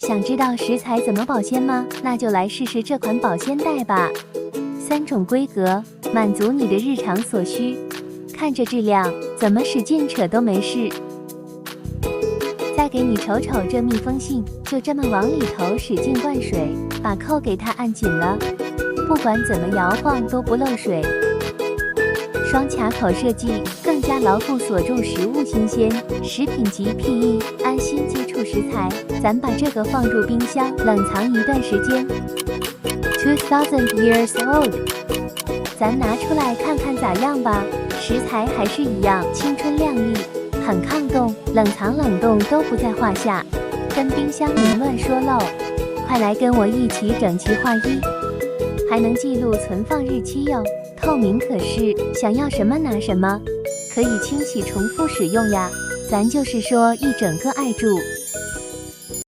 想知道食材怎么保鲜吗？那就来试试这款保鲜袋吧。3种规格，满足你的日常所需。看着质量，怎么使劲扯都没事。再给你瞅瞅这密封性，就这么往里头使劲灌水，把扣给它按紧了，不管怎么摇晃都不漏水。双卡口设计更加牢固锁住食物新鲜，食品级 PE， 安心接触食材。咱把这个放入冰箱冷藏一段时间。2000 years old， 咱拿出来看看咋样吧。食材还是一样青春靓丽，很抗冻，冷藏冷冻都不在话下，跟冰箱凌乱说漏。快来跟我一起整齐划一，还能记录存放日期哟。透明可视，想要什么拿什么，可以清洗重复使用呀。咱就是说一整个爱住。